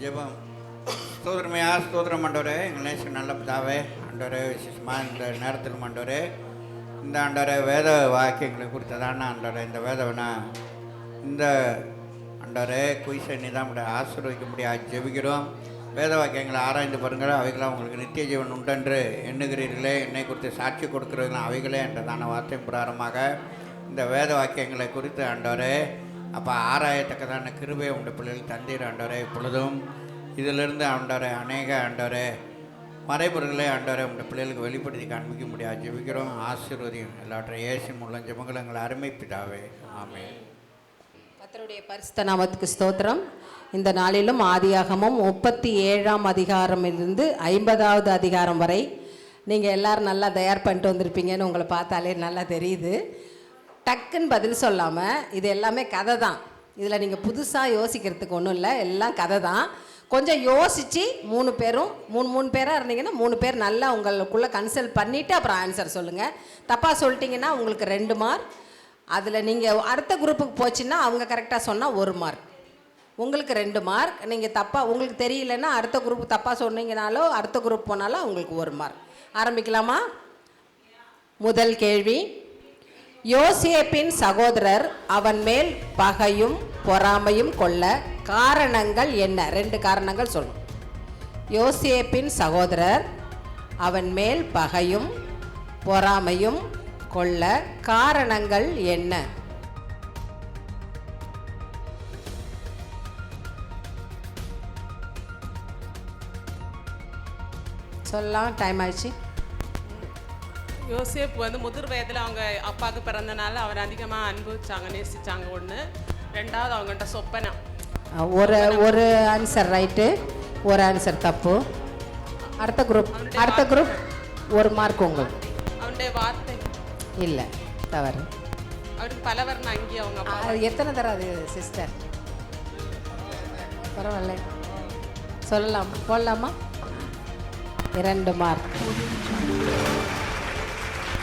ஜெபம். ஸ்தோத்திரமையா ஸ்தோத்திரம் ஆண்டவரே, எங்கள் நேசம் நல்ல பிதாவே. ஆண்டவரே, விசேஷமாக இந்த நேரத்தில் ஆண்டவரே, இந்த ஆண்டவரே வேத வாக்கியங்களை குறித்ததான ஆண்டவரே இந்த வேதவனா இந்த ஆண்டவரே குயிசை நிதாம ஆசீர்வதிக்க முடியாது ஜெபிக்கிறோம். வேத வாக்கியங்களை ஆராய்ந்து பாருங்கள், அவைகளாம் உங்களுக்கு நித்திய ஜீவன் உண்டென்று எண்ணுகிறீர்களே, என்னை குறித்து சாட்சி கொடுக்கிறீர்களாம் அவைகளே என்றதான வார்த்தை பிரகாரமாக இந்த வேத வாக்கியங்களை குறித்து ஆண்டவரே அப்போ ஆராயத்தக்கதான கிருபை உடைய பிள்ளைகள் தந்தீர் ஆண்டவரே. இப்பொழுதும் இதிலிருந்து ஆண்டவரே அநேக ஆண்டவரே மறைபொருள்களை ஆண்டவரே உடைய பிள்ளைகளுக்கு வெளிப்படுத்தி காண்பிக்க முடியாது ஜெபிக்கிறோம். ஆசீர்வதியும் எல்லாற்றை இயேசு மூலம் ஜெபங்கள் எங்களை அருமைப்பிதாவே. ஆமென். கர்த்தருடைய பரிசுத்த நாமத்துக்கு ஸ்தோத்திரம். இந்த நாளிலும் ஆதியாகமம் 37ஆம் அதிகாரமிலிருந்து 50வது அதிகாரம் வரை நீங்கள் எல்லோரும் நல்லா தயார் பண்ணிட்டு வந்திருப்பீங்கன்னு உங்களை பார்த்தாலே நல்லா தெரியுது. டக்குன்னு பதில் சொல்லாமல் இது எல்லாமே கதை தான். இதில் நீங்கள் புதுசாக யோசிக்கிறதுக்கு ஒன்றும் இல்லை, எல்லாம் கதை தான். கொஞ்சம் யோசித்து மூணு பேராக இருந்தீங்கன்னா 3 பேர் நல்லா உங்களுக்குள்ளே கன்சல்ட் பண்ணிவிட்டு அப்புறம் ஆன்சர் சொல்லுங்கள். தப்பாக சொல்லிட்டீங்கன்னா உங்களுக்கு 2 மார்க். அதில் நீங்கள் அடுத்த குரூப்புக்கு போச்சுன்னா அவங்க கரெக்டாக சொன்னால் 1 மார்க், உங்களுக்கு 2 மார்க். நீங்கள் தப்பாக உங்களுக்கு தெரியலன்னா அடுத்த குரூப் தப்பாக சொன்னீங்கனாலோ அடுத்த குரூப் போனாலும் உங்களுக்கு 1 மார்க். ஆரம்பிக்கலாமா? முதல் கேள்வி, யோசேப்பின் சகோதரர் அவன் மேல் பகையும் பொறாமையும் கொள்ள காரணங்கள் என்ன? 2 காரணங்கள் சொல்லணும். யோசேப்பின் சகோதரர் அவன் மேல் பகையும் பொறாமையும் கொள்ள காரணங்கள் என்ன? சொல்லலாம், டைம் ஆயிடுச்சு. யோசேப் முதிர் வயதில் அவங்க அப்பாவுக்கு பிறந்தனால அவர் அதிகமாக அனுபவிச்சாங்க, நேசித்தாங்க. ஒன்று. 2வது அவங்கள்ட்ட சொப்பனம். ஒரு ஆன்சர் ரைட்டு, ஒரு ஆன்சர் தப்பு. அடுத்த குரூப் 1 மார்க் உங்களுக்கு. அவனுடைய வார்த்தை இல்லை, தவறு. அவருக்கு பலவர்ண அங்கி அவங்க அப்பா. அது எத்தனை தரம் அது சிஸ்டர்? பரவாயில்ல, சொல்லலாம், போடலாமா? 2 மார்க்.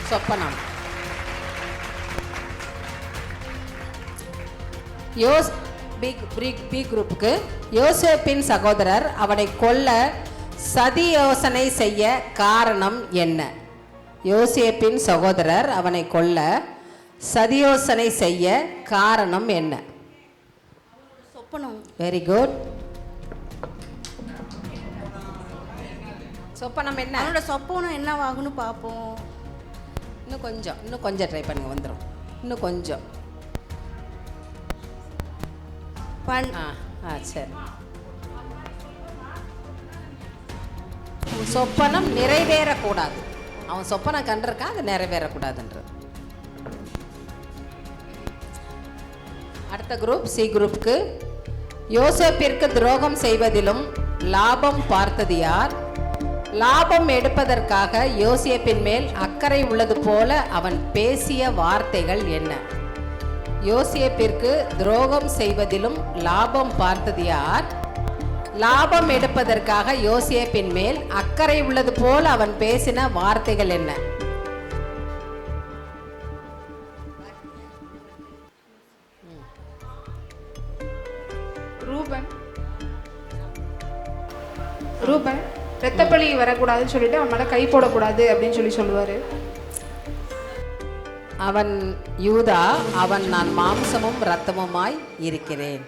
சொப்பனம். பி குரூப்புக்கு, யோசேப்பின் சகோதரர் அவனை கொல்ல சதி யோசனை செய்ய காரணம் என்ன? யோசேப்பின் சகோதரர் அவனை கொல்ல சதியோசனை செய்ய காரணம் என்ன? சொப்பனம். Very good. சொப்பனம் என்ன? அவனோட சொப்பனம் என்னவாகுன்னு பார்ப்போம். இன்னும் கொஞ்சம் ட்ரை பண்ணுங்க, வந்துடும். இன்னும் கொஞ்சம். சரி. சொப்பனம் நிறைவேறக்கூடாது. அவன் சொப்பனம் கண்டிருக்கான், அது நிறைவேறக்கூடாதுன்றது. அடுத்த குரூப் சி குரூப்புக்கு, யோசேப்பிற்கு துரோகம் செய்வதிலும் லாபம் பார்த்தது யார்? லாபம் எடுப்பதற்காக யோசேப்பின் மேல் அக்கறை உள்ளது போல அவன் பேசிய வார்த்தைகள் என்ன? யோசேப்பிற்கு துரோகம் செய்வதிலும் லாபம் பார்த்தது யார்? லாபம் எடுப்பதற்காக யோசேப்பின் மேல் அக்கறை உள்ளது போல அவன் பேசின வார்த்தைகள் என்ன? ரூபன் ரத்தப்பழி வரக்கூடாதுன்னு சொல்லிட்டு அவன் மேலே கை போடக்கூடாது அப்படின்னு சொல்லுவார். அவன் யூதா, அவன் நான் மாம்சமும் இரத்தமுமாய் இருக்கிறேன்.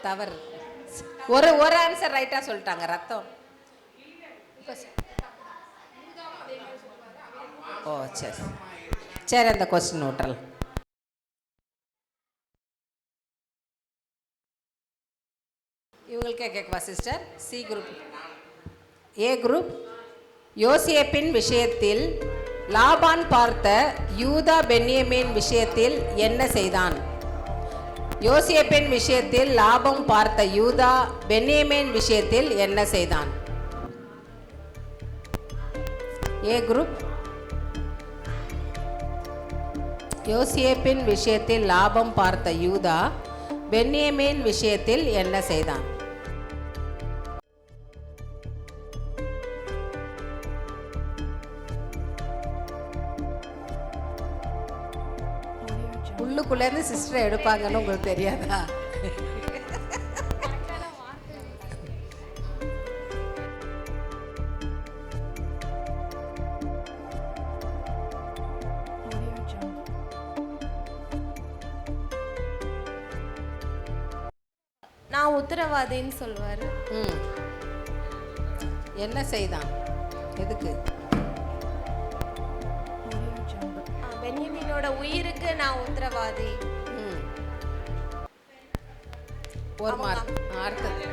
தவறு. ஒரு ஆன்சர் ரைட்டா சொல்லிட்டாங்க, ரத்தம். சரி, அந்த கொஸ்டின் விட்டுறலாம். இவங்களுக்கே கேட்கவா சிஸ்டர்? C group. ஏ குரூப், யோசேப்பின் விஷயத்தில் லாபான் பார்த்த யூதா பென்யமீன் விஷயத்தில் என்ன செய்தான்? யோசேப்பின் விஷயத்தில் லாபம் பார்த்த யூதா பென்யமீன் விஷயத்தில் என்ன செய்தான்? ஏ குரூப், யோசேப்பின் விஷயத்தில் லாபம் பார்த்த யூதா பென்யமீன் விஷயத்தில் என்ன செய்தான்? உள்ளுக்குள்ளேருந்து சிஸ்டர் எடுப்பாங்கன்னு உங்களுக்கு தெரியாதா? நான் உத்தரவாதின்னு சொல்லுவார். ம். என்ன செய்தான்? எதுக்கு? பென்யமீனோட உயிருக்கு நான் உத்தரவாதி. ம். ஒரு மார்க். அடுத்தது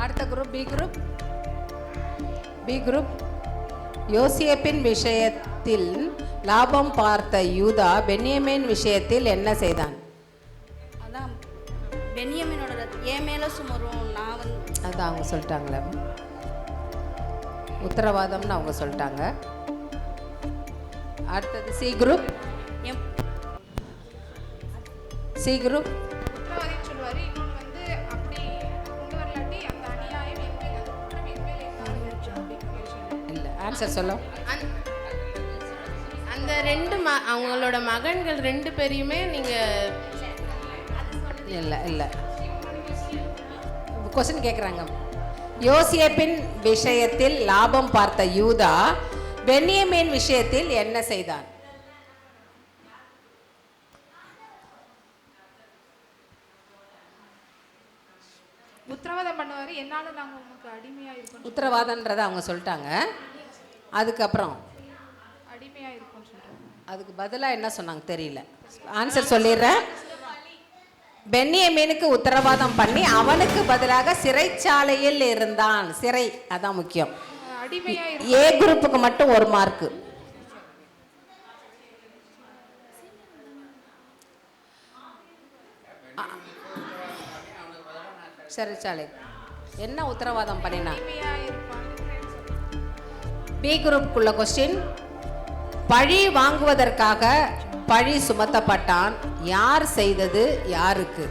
அடுத்த குரூப் பி குரூப். யோசேப்பின் விஷயத்தில் லாபம் பார்த்த யூதா பென்யமீன் விஷயத்தில் என்ன செய்தான்? அதான் பென்யமீனோட என் மேலே சுமரும் நான் வந்து அதான் அவங்க சொல்லிட்டாங்களே, உத்தரவாதம்னு அவங்க சொல்லிட்டாங்க. அடுத்தது சி குரூப். என் உத்தரவாதின்னு சொல்லுவார். இன்னொன்று வந்து அப்படி கொண்டு வரலாட்டி அந்த அநியாயம் என் மேல், அந்த குற்றம் என் மேல் என்னாலும் அப்படின்னு சொல்லுவார். இல்லை, ஆன்சர் சொல்லும். அந்த அவங்களோட மகன்கள் 2 பேரையுமே நீங்கள் இல்லை கொஸ்டின் கேட்குறாங்க. யோசேப்பின் விஷயத்தில் லாபம் பார்த்த யூதா பென்யமீன் விஷயத்தில் என்ன செய்தான்? உத்தரவாதம் பண்ணுவார். என்னாலும் நாங்கள் உனக்கு அடிமையாக இருக்கோம். உத்தரவாதன்றதை அவங்க சொல்லிட்டாங்க. அதுக்கப்புறம் அடிமையாக இருக்கும்னு சொல்கிறாங்க. அதுக்கு பதிலாக என்ன சொன்னாங்க தெரியல. ஆன்சர் சொல்லிடுறேன். பென்யமீனுக்கு உத்தரவாதம் பண்ணி அவனுக்கு பதிலாக சிறைச்சாலையில் இருந்தான். சிறை, அதான் முக்கியம். அடிமையாக ஏ குரூப்புக்கு மட்டும் 1 மார்க்கு. சிறைச்சாலை என்ன உத்தரவாதம் பண்ணினா? பி குரூப்புக்குள்ள கொஸ்டின். பழி வாங்குவதற்காக பழி சுமத்தப்பட்டான். யார் செய்தது யாருக்கு?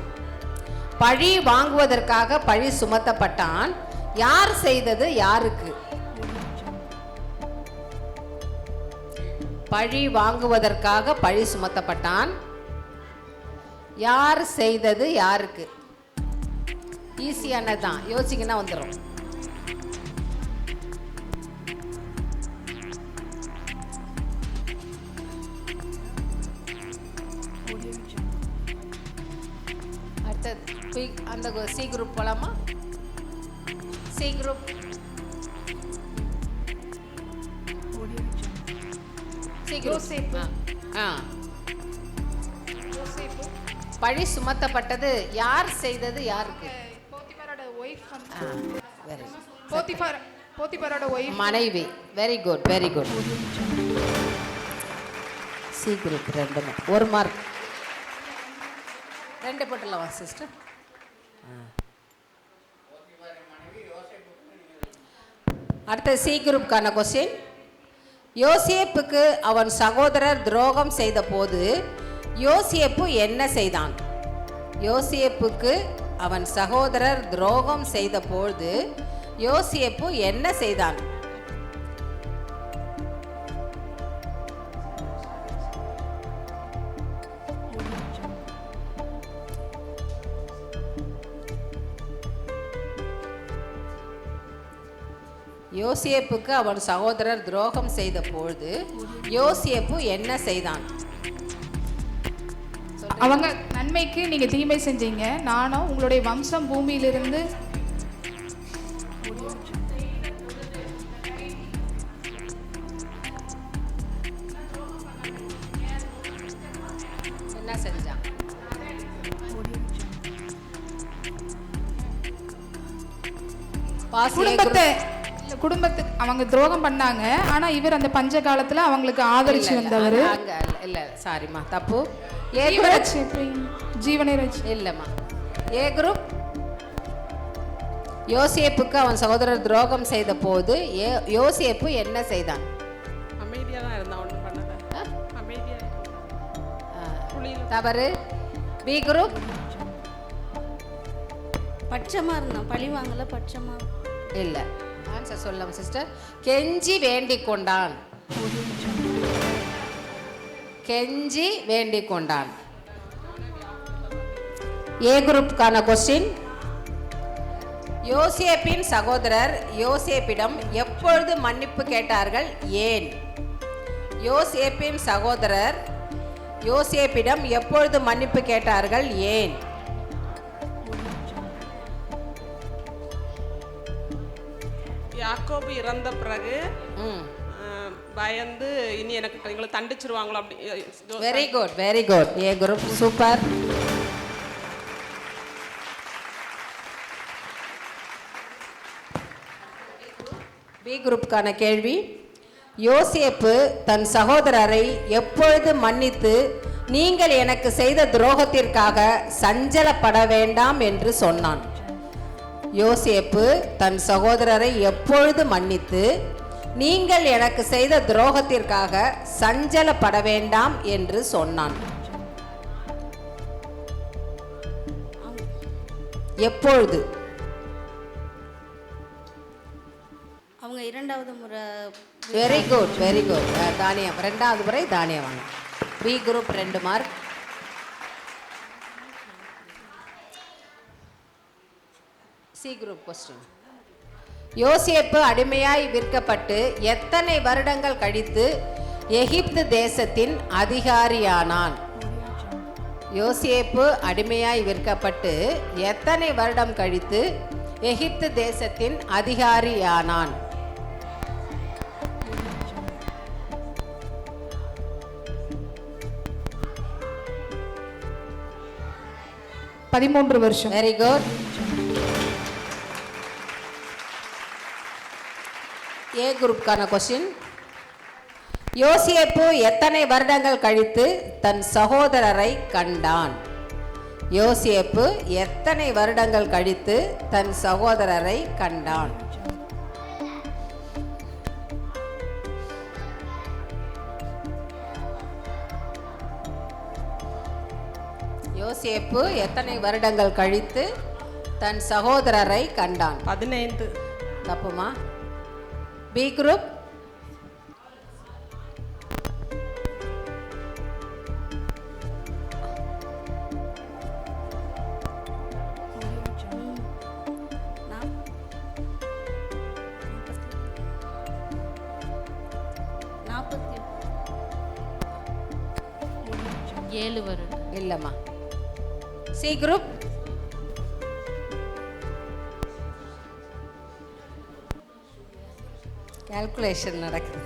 பழி வாங்குவதற்காக பழி சுமத்தப்பட்டான். யார் செய்தது யாருக்கு? பழி வாங்குவதற்காக பழி சுமத்தப்பட்டான். யார் செய்தது யாருக்கு? ஈஸியானதான், யோசிங்கன்னா வந்துடும். அடுத்தது அந்த சி குரூப் போலாமா? C group. பழி சுமத்தப்பட்டது யார் செய்தது யாருக்கு? போத்திபாரோட ஒய்ஃப், மனைவி. Very good, very good. C group 2 1 mark. 2 போட்டுலவா சிஸ்டர்? அடுத்த சி குரூப்கான கொஸ்டின். யோசேப்புக்கு அவன் சகோதரர் துரோகம் செய்த போது யோசேப்பு என்ன செய்தான்? யோசேப்புக்கு அவன் சகோதரர் துரோகம் செய்த போது யோசேப்பு என்ன செய்தான்? யோசேப்புக்கு அவன் சகோதரர் துரோகம் செய்த பொழுது யோசேப்பு என்ன செய்தான்? அவங்க நன்மைக்கு நீங்க தீமை செஞ்சீங்க, நானும் உங்களுடைய வம்சம் பூமியிலிருந்து என்ன செஞ்சான்? குடும்பத்துக்கு அவங்க துரோகம் பண்ணாங்க. ஆனா இவர் அந்த பஞ்ச காலத்துல அவங்களுக்கு ஆதரிச்சு வந்தவர். இல்ல சாரிம்மா, தப்பு. ஜீவனை இல்லம்மா. A group. யோசேப்புக்கு அவன் சகோதரர் துரோகம் செய்த போது யோசேப்பு என்ன செய்தான்? அமைதியா தான் இருந்தான், ஒன்றும் பண்ணல. அமைதியா தவறு. B group. பட்சமாக இருந்தான், பழி வாங்கல, பட்சமாக இல்லை. ஆன்சர் சொல்லலாம் சிஸ்டர். கெஞ்சி வேண்டிக் கொண்டான். கெஞ்சி வேண்டிக் கொண்டான். ஏ குரூப்புக்கான கொஸ்டின். யோசேப்பின் சகோதரர் யோசேப்பிடம் எப்பொழுது மன்னிப்பு கேட்டார்கள், ஏன்? யோசேப்பின் சகோதரர் யோசேப்பிடம் எப்பொழுது மன்னிப்பு கேட்டார்கள், ஏன்? யாக்கோபு இறந்த பிறகு பயந்து இனி எனக்கு எங்களை தண்டிச்சிருவாங்களோ அப்படி. Very good, very good. A group super. B குரூப்புக்கான கேள்வி. யோசேப்பு தன் சகோதரரை எப்பொழுது மன்னித்து நீங்கள் எனக்கு செய்த துரோகத்திற்காக சஞ்சலப்பட வேண்டாம் என்று சொன்னான்? யோசேப்பு தன் சகோதரரை எப்பொழுது மன்னித்து நீங்கள் எனக்கு செய்த துரோகத்திற்காக சஞ்சலப்பட வேண்டாம் என்று சொன்னான்? எப்பொழுது? அவங்க இரண்டாவது முறை. Very good, very good. தானியம் ரெண்டாவது முறை தானியம் வாங்க. B group 2 mark. C group question. யோசேப்பு அடிமையாய் விற்கப்பட்டு எத்தனை வருடங்கள் கழித்து எகிப்து தேசத்தின் அதிகாரியானான்? யோசேப்பு அடிமையாய் விற்கப்பட்டு எத்தனை வருடம் கழித்து எகிப்து தேசத்தின் அதிகாரியானான்? 13 வருஷம். Very good. ஏ குரூப்புக்கான கொஸ்டின். யோசேப்பு எத்தனை வருடங்கள் கழித்து தன் சகோதரரை கண்டான்? யோசேப்பு எத்தனை வருடங்கள் கழித்து தன் சகோதரரை கண்டான்? யோசேப்பு எத்தனை வருடங்கள் கழித்து தன் சகோதரரை கண்டான்? 15. தப்புமா? B group. ஏழு வருடம். இல்லம்மா. C group. கால்குலேஷன் நடக்குது.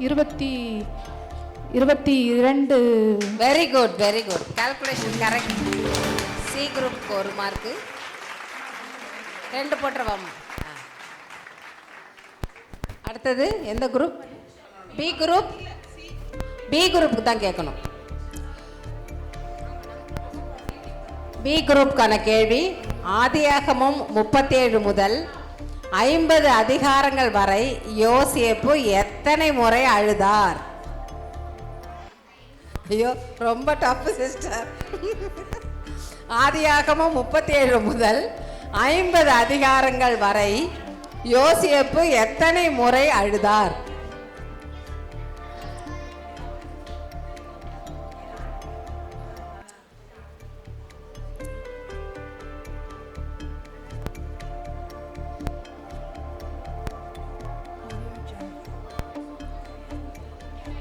இருபத்தி 22. Very good, very good. Calculation correct. C குரூப்க்கு 1 மார்க்கு. 2 போட்டுருவாமா. அடுத்தது எந்த குரூப்? B group. பி குரூப்புக்கு தான் கேட்கணும். பி குரூப்புக்கான கேள்வி. ஆதியாகமம் 37 முதல் 50 அதிகாரங்கள் வரை யோசேப்பு எத்தனை முறை அழுதார்? ஐயோ, ரொம்ப டஃப் சிஸ்டர். ஆதியாகமம் 37 முதல் 50 அதிகாரங்கள் வரை யோசேப்பு எத்தனை முறை அழுதார்?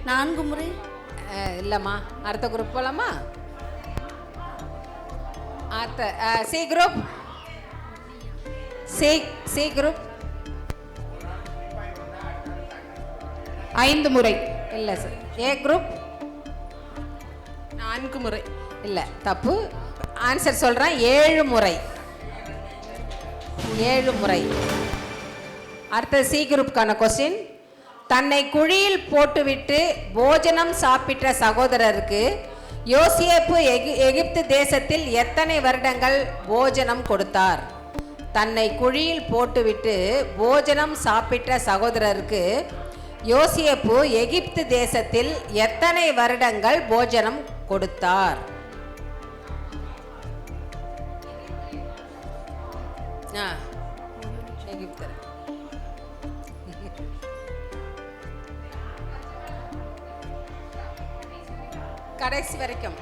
நான்கு முறை. இல்லைம்மா. அடுத்த குரூப் போகலாமா? C group. சி குரூப் 5 முறை. இல்லை சார். ஏ குரூப் 4 முறை. இல்லை, தப்பு. ஆன்சர் சொல்கிறேன். 7 முறை. 7 முறை. அடுத்தது சி குரூப்புக்கான கொஸ்டின். தன்னை குழியில் போட்டுவிட்டு போஜனம் சாப்பிட்ட சகோதரருக்கு யோசேப்பு எகிப்து தேசத்தில் எத்தனை வருடங்கள் போஜனம் கொடுத்தார்? தன்னை குழியில் போட்டுவிட்டு போஜனம் சாப்பிட்ட சகோதரருக்கு யோசேப்பு எகிப்து தேசத்தில் எத்தனை வருடங்கள் போஜனம் கொடுத்தார்? எகிப்தர். கடைசி வரைக்கும்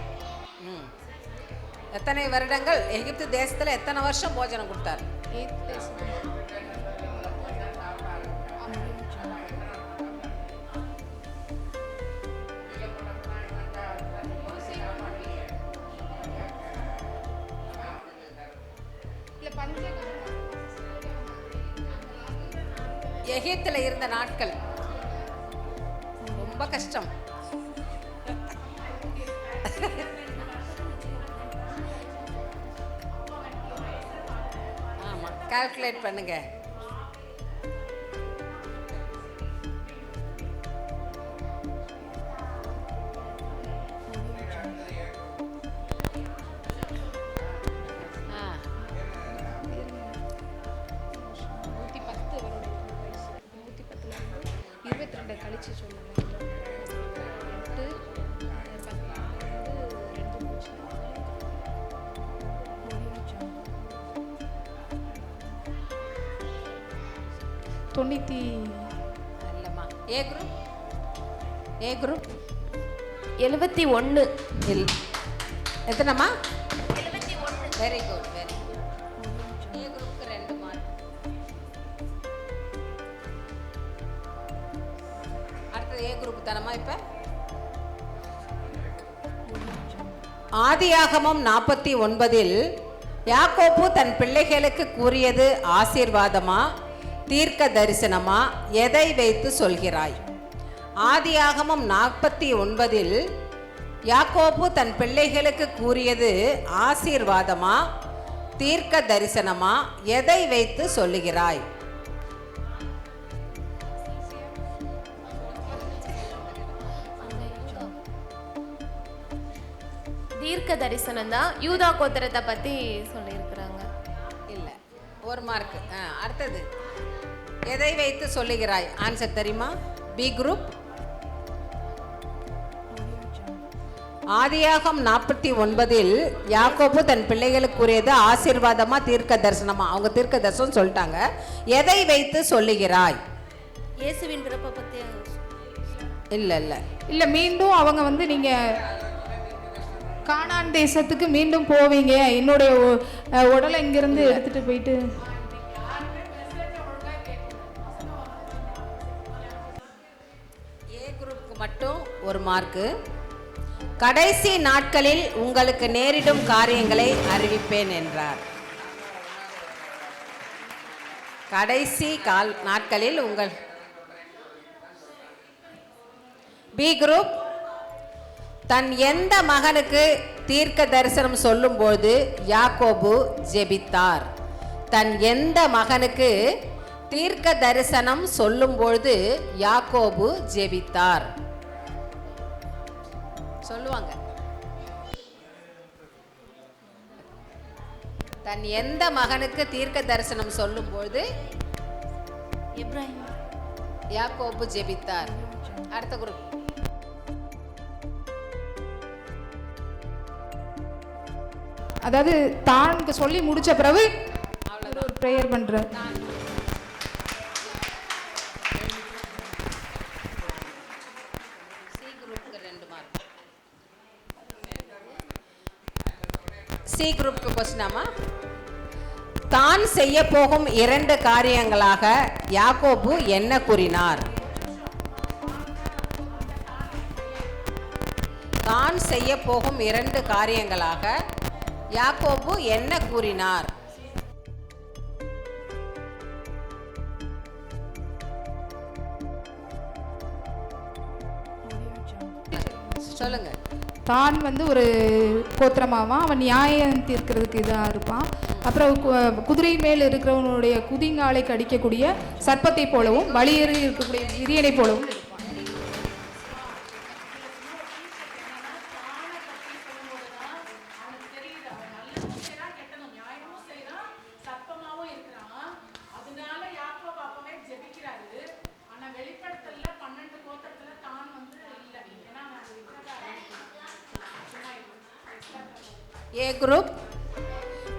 எத்தனை வருடங்கள் எகிப்து தேசத்துல எத்தனை வருஷம் போஜனம் கொடுத்தார்? 8 days. இல்ல பஞ்சகாலம் எகிப்துல இருந்த நாட்கள் ரொம்ப கஷ்டம். ஆமா, கால்குலேட் பண்ணுங்க. ஆ, 110 வருடம் வயசு. 110ல இருந்து 22 கழிச்சு சொல்லுங்க. 8 90 இல்லம்மா. A group 71. இல் எத்தனைம்மா? 71. Very good, very good. A குரூப்புக்கு 2 மார்க். அடுத்தது ஏ குரூப் தானம்மா. இப்ப ஆதியாகமம் 49 யாக்கோபு தன் பிள்ளைகளுக்கு கூறியது ஆசீர்வாதமா தீர்க்க தரிசனமா? எதை வைத்து சொல்கிறாய்? ஆதியாகமம் 49 யாக்கோபு தன் பிள்ளைகளுக்கு கூறியது ஆசீர்வாதமா தீர்க்க தரிசனமா? எதை வைத்து சொல்லுகிறாய்? தீர்க்க தரிசனம் தான். யூதா கோத்திரத்தை பத்தி சொல்லியிருக்கிறாங்க. இல்ல, 1 மார்க். அடுத்தது எதை வைத்து சொல்லுகிறாய்? ஆன்சர் தெரியுமா? B group. ஆதியாகம் 49 யாக்கோபு தன் பிள்ளைகளுக்கு கூறியது ஆசீர்வாதமா தீர்க்க தரிசனமா? அவங்க தீர்க்க தரிசனம் சொல்லிட்டாங்க. எதை வைத்து சொல்லுகிறாய்? இயேசுவின் பிறப்பை பற்றி இல்ல இல்ல இல்ல மீண்டும் அவங்க வந்து நீங்க கானான் தேசத்துக்கு மீண்டும் போவீங்க, என்னுடைய உடலை இங்கிருந்து எடுத்துட்டு போயிட்டு. ஏ குரூப்புக்கு மட்டும் 1 மார்க்கு. கடைசி நாட்களில் உங்களுக்கு நேரிடும் காரியங்களை அறிவிப்பேன் என்றார். கடைசி நாட்களில் உங்கள். பி குரூப் தன் எந்த மகனுக்கு தீர்க்க தரிசனம் சொல்லும்போது யாக்கோபு ஜெபித்தார்? தன் எந்த மகனுக்கு தீர்க்க தரிசனம் சொல்லும்பொழுது யாக்கோபு ஜெபித்தார்? சொல்லுவாங்க. தன் எந்த மகனுக்கு தீர்க்க தரிசனம் சொல்லும்போது இப்ராஹிம் யாக்கோபு ஜெபித்தார்? அடுத்த குரூப். அதாவது தான் சொல்லி முடிச்ச பிறகு ஒரு ப்ரேயர் பண்ற. சி குரூப்புக்கு 2 மார்க். சி குரூப்புக்கு கொஸ்டினாமா? தான் செய்ய போகும் 2 காரியங்களாக யாக்கோபு என்ன கூறினார்? தான் செய்ய போகும் 2 காரியங்களாக யாக்கோபு என்ன கூறினார்? சொல்லுங்க. தான் வந்து ஒரு கோத்திரமாவான், அவன் நியாயம் தீர்க்கிறதுக்கு இதாக இருப்பான். அப்புறம் குதிரை மேல் இருக்கிறவனுடைய குதிங்காலை கடிக்கக்கூடிய சர்ப்பத்தை போலவும் வழியேறி இருக்கக்கூடிய விரியனை போலவும் இருப்பான். ஏ குரூப்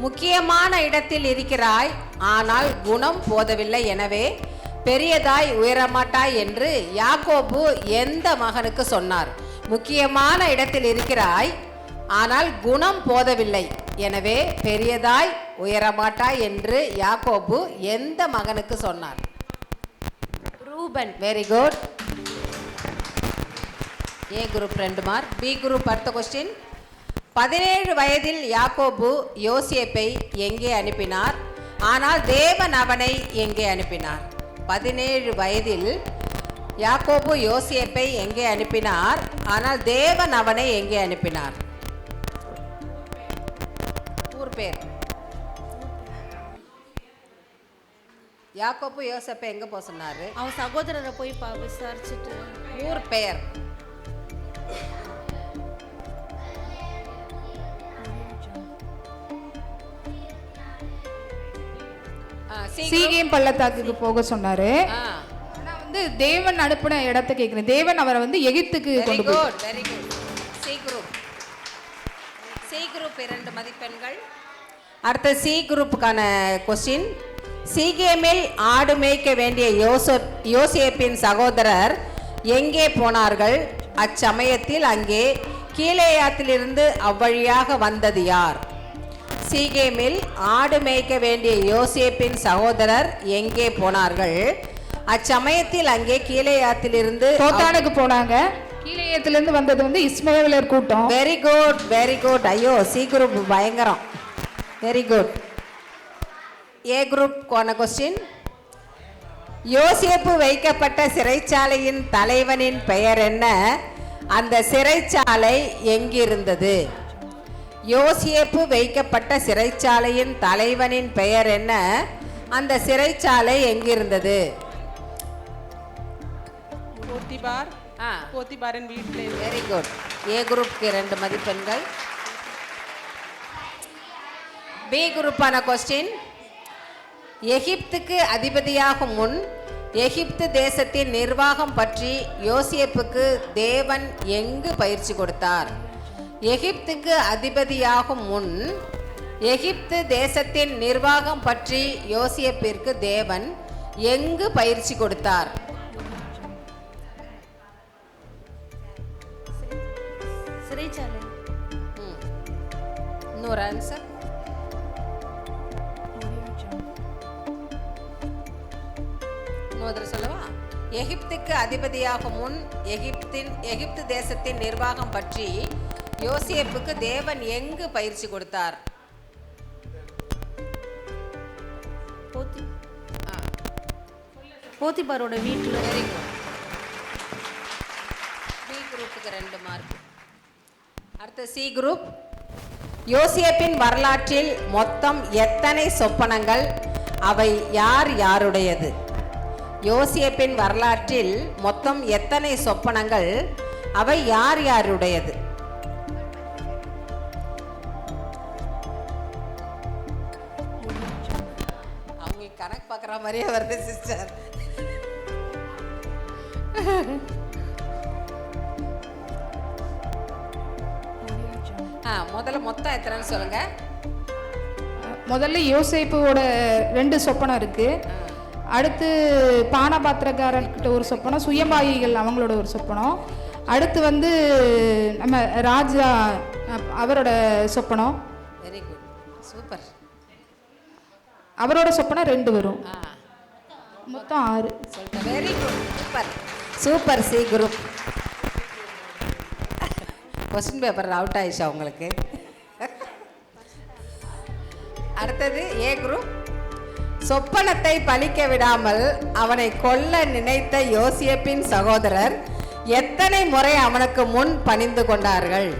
முக்கியமான இடத்தில் இருக்கிறாய், ஆனால் குணம் போதவில்லை. எனவே பெரியதாய் உயரமாட்டாய் என்று யாக்கோபு எந்த மகனுக்கு சொன்னார்? முக்கியமான இடத்தில் இருக்கிறாய், ஆனால் குணம் போதவில்லை, எனவே பெரியதாய் உயரமாட்டாய் என்று யாக்கோபு எந்த மகனுக்கு சொன்னார்? ரூபன். Very good. A group 2 mark. B group அடுத்த கொஸ்டின். 17 வயதில் யாக்கோபு யோசேப்பை எங்கே அனுப்பினார்? ஆனால் தேவன் அவனை எங்கே அனுப்பினார்? 17 வயதில் யாக்கோபு யோசேப்பை எங்கே அனுப்பினார்? ஆனால் தேவன் அவனை எங்கே அனுப்பினார்? ஊர் பேர். யாக்கோபு யோசேப்பை எங்க போக சொன்னாரு? அவன் சகோதரரை போய் விசாரிச்சுட்டு. ஊர் பெயர். சீகேம் பள்ளத்தாக்குக்கு போக சொன்னாரு. ஆனா வந்து தேவன் அனுப்பின இடத்தை கேட்கிறேன். தேவன் அவரை வந்து எகிப்துக்கு கொண்டு போய். Very good. C group. C group 2 மதிப்பெண்கள். அடுத்த சி குரூப்புக்கான கொஸ்டின். சீகேமில் ஆடு மேய்க்க வேண்டிய யோசேப்பின் சகோதரர் எங்கே போனார்கள்? அச்சமயத்தில் அங்கே கீலேயாத்திலிருந்து அவ்வழியாக வந்தது யார்? சீகேமில் ஆடு மேய்க்க வேண்டிய யோசேப்பின் சகோதரர் எங்கே போனார்கள்? அச்சமயத்தில் அங்கே கீலேயாத்திலிருந்து தோத்தானுக்கு போனாங்க. கீலேயத்திலிருந்து வந்தது வந்து இஸ்மவேலர் கூட்டம். Very good, very good. ஐயோ, சி குரூப் பயங்கரம். Very good. ஏ குரூப் போன கொஸ்டின். யோசேப்பு வைக்கப்பட்ட சிறைச்சாலையின் தலைவனின் பெயர் என்ன? அந்த சிறைச்சாலை எங்கிருந்தது? யோசேப்பு வைக்கப்பட்ட சிறைச்சாலையின் தலைவனின் பெயர் என்ன? அந்த சிறைச்சாலை எங்கிருந்தது? போத்திபார். போத்திபாரின் வீட்டில். Very good. ஏ குரூப்க்கு 2 மதிப்பெண்கள். பி குரூப்பான கொஸ்டின். எகிப்துக்கு அதிபதியாகும் முன் எகிப்து தேசத்தின் நிர்வாகம் பற்றி யோசேப்புக்கு தேவன் எங்கு பயிற்சி கொடுத்தார்? எகிப்துக்கு அதிபதியாகும் முன் எகிப்து தேசத்தின் நிர்வாகம் பற்றி யோசேப்பிற்கு தேவன் எங்கு பயிற்சி கொடுத்தார்? சிறைச்சாலை. இன்னொரு ஆன்சர். இன்னொரு சொல்லவா? எகிப்துக்கு அதிபதியாகும் முன் எகிப்து தேசத்தின் நிர்வாகம் பற்றி யோசேப்புக்கு தேவன் எங்கு பயிற்சி கொடுத்தார்? போத்திபாரோட வீட்டில். Very good. பி குரூப்புக்கு 2 மார்க். அடுத்த சி குரூப். யோசேப்பின் வரலாற்றில் மொத்தம் எத்தனை சொப்பனங்கள்? அவை யார் யாருடையது? யோசேப்பின் வரலாற்றில் மொத்தம் எத்தனை சொப்பனங்கள்? அவை யார் யாருடையது? அவங்களுக்கு கணக்கு பார்க்குற மாதிரியே வருது சிஸ்டர். முதல்ல மொத்தம் எத்தனைன்னு சொல்லுங்க. முதல்ல யோசேப்போட 2 சொப்பனம் இருக்கு. அடுத்து பானபாத்திரக்காரர்கிட்ட ஒரு சொப்பனம், சுயமாயிகள் அவங்களோட ஒரு சொப்பனம். அடுத்து வந்து நம்ம ராஜா அவரோட சொப்பனம். Very good, super. அவரோட சொப்பனம் 2 வரும். மொத்தம் 6. சொல்லிட்டேன். Very good, super super. C group. Question paper out ஆயிடுச்சா உங்களுக்கு? அடுத்தது ஏ குரூப். சொப்பனத்தை பலிக்க விடாமல் அவனை கொல்ல நினைத்த யோசேப்பின் சகோதரர் எத்தனை முறை அவனுக்கு முன் பணிந்து கொண்டார்கள்?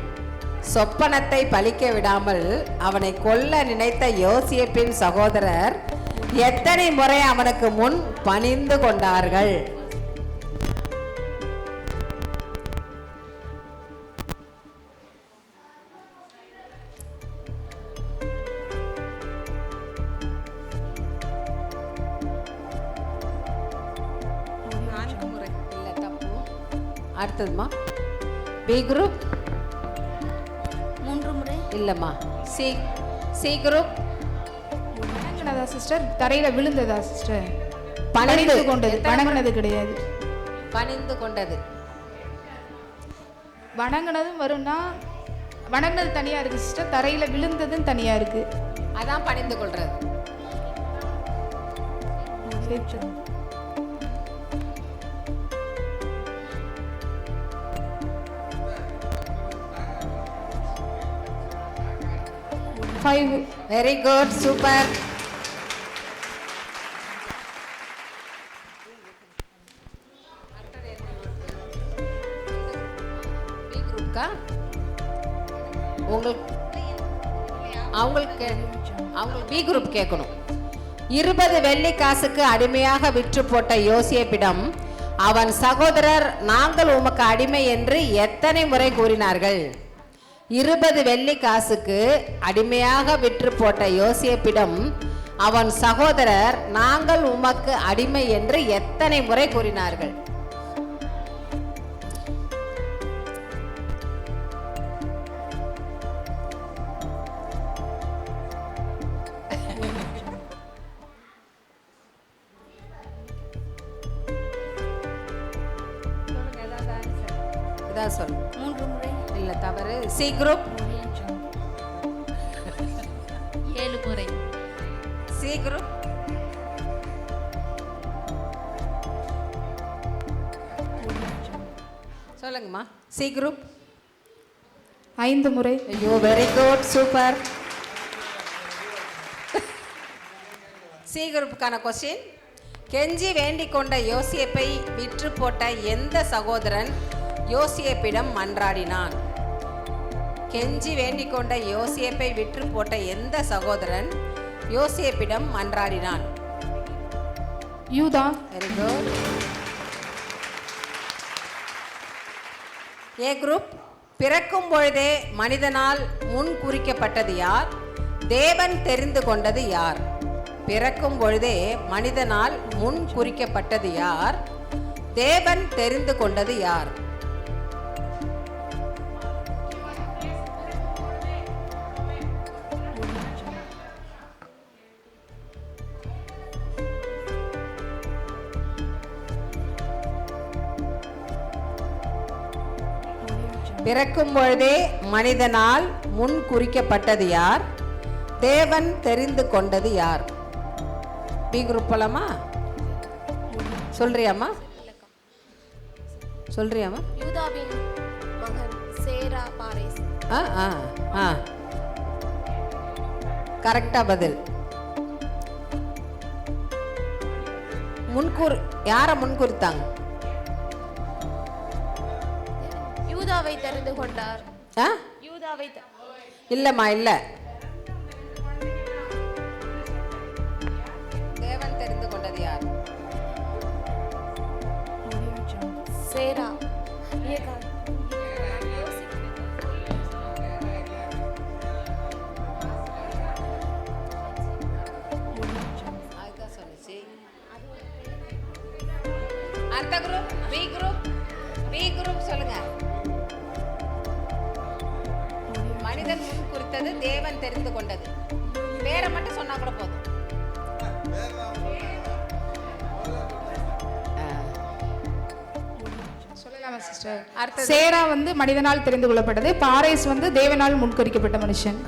சொப்பனத்தை பலிக்க விடாமல் அவனை கொல்ல நினைத்த யோசேப்பின் சகோதரர் எத்தனை முறை அவனுக்கு முன் பணிந்து கொண்டார்கள்? அடுத்ததுமா பி குரூப். 3 முறை இல்லைம்மா. C group. வணங்கினதா சிஸ்டர்? தரையில விழுந்ததா சிஸ்டர்? பணிந்து பணிந்து கொண்டது, வணங்கினது கிடையாது. பணிந்து கொண்டது. வணங்கினதும் வரும்னா வணங்கினது தனியா இருக்கு சிஸ்டர், தரையில விழுந்ததும் தனியா இருக்கு. அதான் பணிந்து கொள்றது. சரி. 5. Very good, super. பி குரூப்க்கா அவங்களுக்கு பி குரூப் கேட்கணும். 20 வெள்ளி காசுக்கு அடிமையாக விற்று போட்ட யோசேப்பிடம் அவன் சகோதரர் நாங்கள் உமக்கு அடிமை என்று எத்தனை முறை கூறினார்கள்? 20 வெள்ளி காசுக்கு அடிமையாக விற்று போட்ட யோசேப்பிடம் அவன் சகோதரர் நாங்கள் உமக்கு அடிமை என்று எத்தனை முறை கூறினார்கள்? இதான் சொல்லு. 3 முறை. இல்ல, தவறு. சி குரூப் 7 முறை. சி குரூப் சொல்லுங்கம்மா. சி குரூப் 5 முறை. ஐயோ, வெரி குட், சூப்பர். சி குரூப்புக்கான கொஸ்டின். கெஞ்சி வேண்டிக் கொண்ட யோசேப்பை விற்று போட்ட எந்த சகோதரன் யோசேப்பிடம் மன்றாடினான்? கெஞ்சி வேண்டிக் கொண்ட யோசேப்பை விற்று போட்ட எந்த சகோதரன் யோசேப்பிடம் மன்றாடினான்? யூதா. Very good. A group. பிறக்கும் பொழுதே மனிதனால் முன் குறிக்கப்பட்டது யார்? தேவன் தெரிந்து கொண்டது யார்? பிறக்கும் பொழுதே மனிதனால் முன் குறிக்கப்பட்டது யார்? தேவன் தெரிந்து கொண்டது யார்? பிறக்கும் பொழுதே மனிதனால் முன் குறிக்கப்பட்டது யார்? தேவன் தெரிந்து கொண்டது யார்? பி குரூப் போலாமா? சொல்றியாமா? சொல்றியாமா? யூதாவின் மகன் சேரா பாரேஸ். கரெக்டா பதில். யாரை முன்குறித்தாங்க? யூதாவை தெரிந்து கொண்டார். யூதாவை இல்லம்மா, இல்ல. தேவன் தெரிந்து கொண்டது யார்? சேரா. அதுதான் சொன்னிச்சு. அடுத்த group B group. B group சொல்லுங்க. மனிதன் முன் குறித்தது, தேவன் தெரிந்து கொண்டது. பேரை மட்டும் சொன்னா கூட போதும். சொல்லலாமா சிஸ்டர்? அடுத்தது. சேரா வந்து மனிதனால் தெரிந்து கொள்ளப்பட்டது, பாரேஸ் வந்து தேவனால் முன்குறிக்கப்பட்ட மனுஷன்.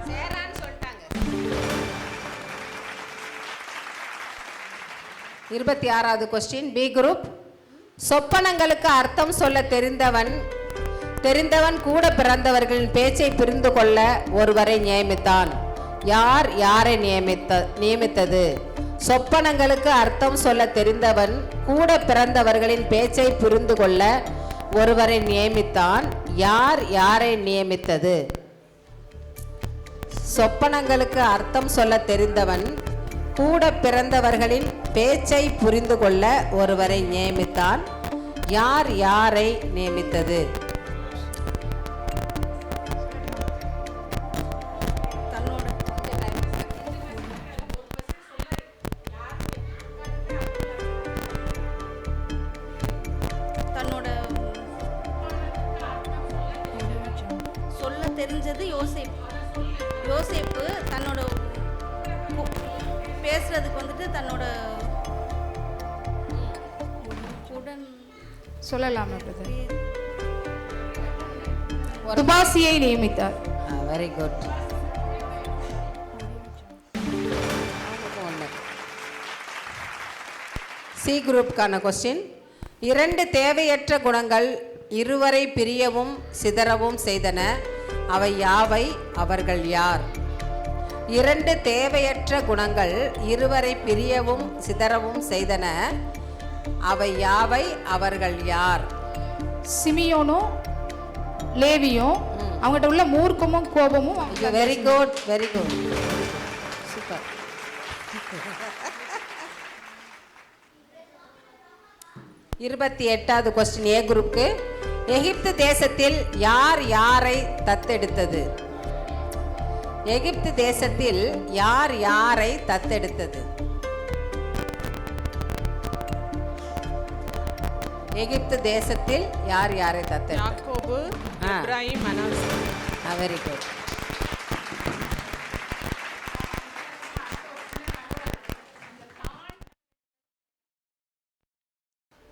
சேரான்னு சொல்லிட்டாங்க. 26வது கொஸ்டின். B group. சொப்பனங்களுக்கு அர்த்தம் சொல்ல தெரிந்தவன் கூட பிறந்தவர்களின் பேச்சை புரிந்து கொள்ள ஒருவரை நியமித்தான். யார் யாரை நியமித்தது? சொப்பனங்களுக்கு அர்த்தம் சொல்ல தெரிந்தவன் கூட பிறந்தவர்களின் பேச்சை புரிந்து கொள்ள ஒருவரை நியமித்தான். யார் யாரை நியமித்தது? சொப்பனங்களுக்கு அர்த்தம் சொல்ல தெரிந்தவன் கூட பிறந்தவர்களின் பேச்சை புரிந்து கொள்ள ஒருவரை நியமித்தான். யார் யாரை நியமித்தது? தன்னோட வந்து யோசேப்பு தன்னோட பேசுறதுக்கு வந்துட்டு தன்னோட உடன் சொல்லலாமா பிரதர்? துபாசியை நியமித்தார். Very good. சி குரூப்புக்கான கொஸ்டின். 2 தேவையற்ற குணங்கள் இருவரை பிரியவும் சிதறவும் செய்தன, அவை யாவை, அவர்கள் யார்? 2 தேவையற்ற குணங்கள் இருவரை பிரியவும் சிதறவும் செய்தன, அவை யாவை, அவர்கள் யார்? சிமியோனும் லேவியும் அவங்ககிட்ட உள்ள மூர்க்கமும் கோபமும். Very good, very good, super. 28வது கொஸ்டின் ஏ குரூப்புக்கு. எகிப்து தேசத்தில் யார் யாரை தத்தெடுத்தது? எகிப்து தேசத்தில் யார் யாரை தத்தெடுத்தது? எகிப்து தேசத்தில் யார் யாரை தத்தெடுத்தது? யாக்கோபு, இப்ராஹிம், மனாசே. Very good.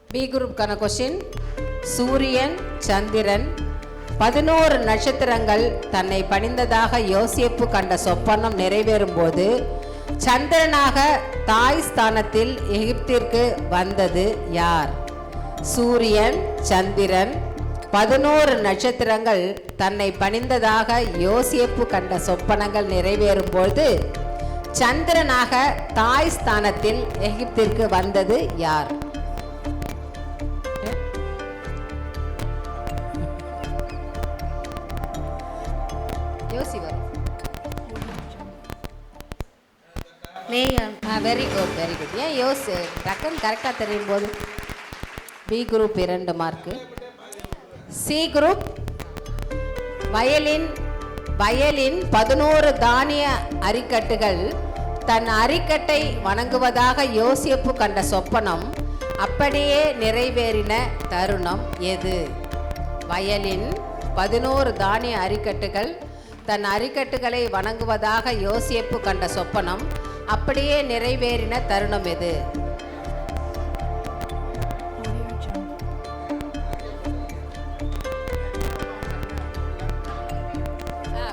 பி குரூப்புக்கான கொஸ்டின். சூரியன், சந்திரன், 11 நட்சத்திரங்கள் தன்னை பணிந்ததாக யோசேப்பு கண்ட சொப்பனம் நிறைவேறும் போது சந்திரனாக தாய் ஸ்தானத்தில் எகிப்திற்கு வந்தது யார்? சூரியன், சந்திரன், 11 நட்சத்திரங்கள் தன்னை பணிந்ததாக யோசேப்பு கண்ட சொப்பனங்கள் நிறைவேறும் போது சந்திரனாக தாய் ஸ்தானத்தில் எகிப்திற்கு வந்தது யார்? யோசி வரும். Very good, very good. ஏன் யோசி டக்குன்னு கரெக்டாக தெரியும் போது. B group 2 mark. C group. வயலின் 11 தானிய அரிக்கட்டுகள் தன் அரிக்கட்டை வணங்குவதாக யோசேப்பு கண்ட சொப்பனம் அப்படியே நிறைவேறின தருணம் எது? வயலின் 11 தானிய அரிக்கட்டுகள் தன் அரிக்கட்டுகளை வணங்குவதாக யோசேப்பு கண்ட சொப்பனம் அப்படியே நிறைவேறின தருணம் எது?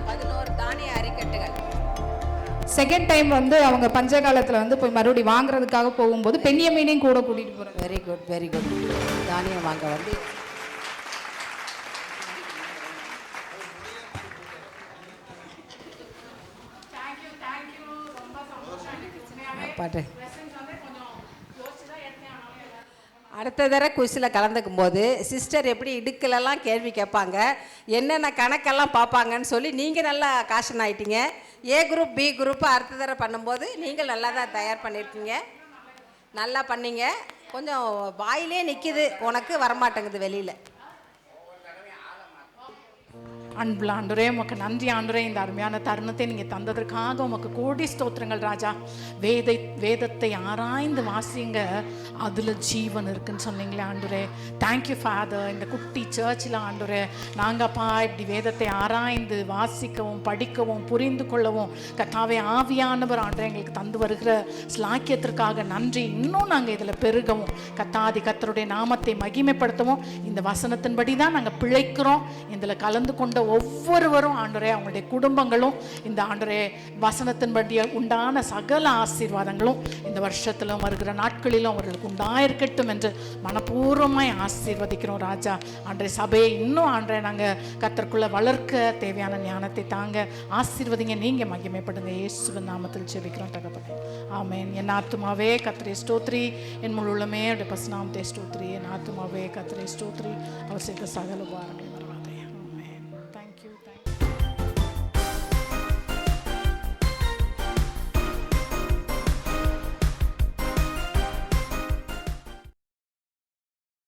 11 தானிய அரிக்கட்டுகள். செகண்ட் டைம் வந்து அவங்க பஞ்சகாலத்தில் வந்து போய் மறுபடியும் வாங்குறதுக்காக போகும்போது பென்யமீனையும் கூட கூட்டிகிட்டு போகிறாங்க. Very good, very good. தானியம் வாங்க வந்து பாட்டு. அடுத்த தடவை குயிஸில் கலந்துக்கும் போது சிஸ்டர் எப்படி இடுக்கலெல்லாம் கேள்வி கேட்பாங்க, என்னென்ன கணக்கெல்லாம் பார்ப்பாங்கன்னு சொல்லி நீங்கள் நல்லா காஷன் ஆகிட்டீங்க. ஏ குரூப் பி குரூப்பு அடுத்த தடவை பண்ணும்போது நீங்கள் நல்லா தான் தயார் பண்ணியிருக்கீங்க, நல்லா பண்ணீங்க. கொஞ்சம் வாயிலே நிற்கிது, உனக்கு வரமாட்டேங்குது வெளியில். அன்புள்ள ஆண்டவரே, உமக்கு நன்றி ஆண்டவரே. இந்த அருமையான தருணத்தை நீங்கள் தந்ததற்காக உமக்கு கோடி ஸ்தோத்திரங்கள் ராஜா. வேதத்தை ஆராய்ந்து வாசிங்க, அதில் ஜீவன் இருக்குன்னு சொன்னீங்களே ஆண்டவரே. Thank you father. இந்த குட்டி சர்ச்சில் ஆண்டவரே நாங்கப்பா இப்படி வேதத்தை ஆராய்ந்து வாசிக்கவும் படிக்கவும் புரிந்து கொள்ளவும் கர்த்தாவே ஆவியானவர் ஆண்டவரே எங்களுக்கு தந்து வருகிற ஸ்லாக்கியத்திற்காக நன்றி. இன்னும் நாங்கள் இதில் பெருகவும் கர்த்தருடைய நாமத்தை மகிமைப்படுத்தவும் இந்த வசனத்தின்படி தான் நாங்கள் பிழைக்கிறோம். இதில் கலந்து கொண்ட ஒவ்வொருவரும் ஆண்டவரே, அவங்களுடைய குடும்பங்களும் இந்த ஆண்டவரே வசனத்தின்படி உண்டான சகல ஆசீர்வாதங்களும் இந்த வருஷத்திலும் வருகிற நாட்களிலும் அவர்களுக்கு உண்டாயிருக்கட்டும் என்று மனப்பூர்வமாய் ஆசீர்வதிக்கிறோம் ராஜா. ஆண்டவரே சபையை இன்னும் ஆண்டவரே நாங்கள் கர்த்தருக்குள்ள வளர்க்க தேவையான ஞானத்தை தாங்க ஆசீர்வதிங்க. நீங்கள் மகிமைப்படுங்க. இயேசுவின் நாமத்தில் ஜெபிக்கிறோம் தகப்பனே, ஆமென். என் ஆத்துமாவே கர்த்தரை ஸ்தோத்ரி, என் முழு உள்ளமே அவருடைய பரிசுத்த நாமத்தை ஸ்தோத்ரி. என் ஆத்துமாவே கர்த்தரை ஸ்தோத்ரி, அவர் செய்த சகல உபகாரங்களை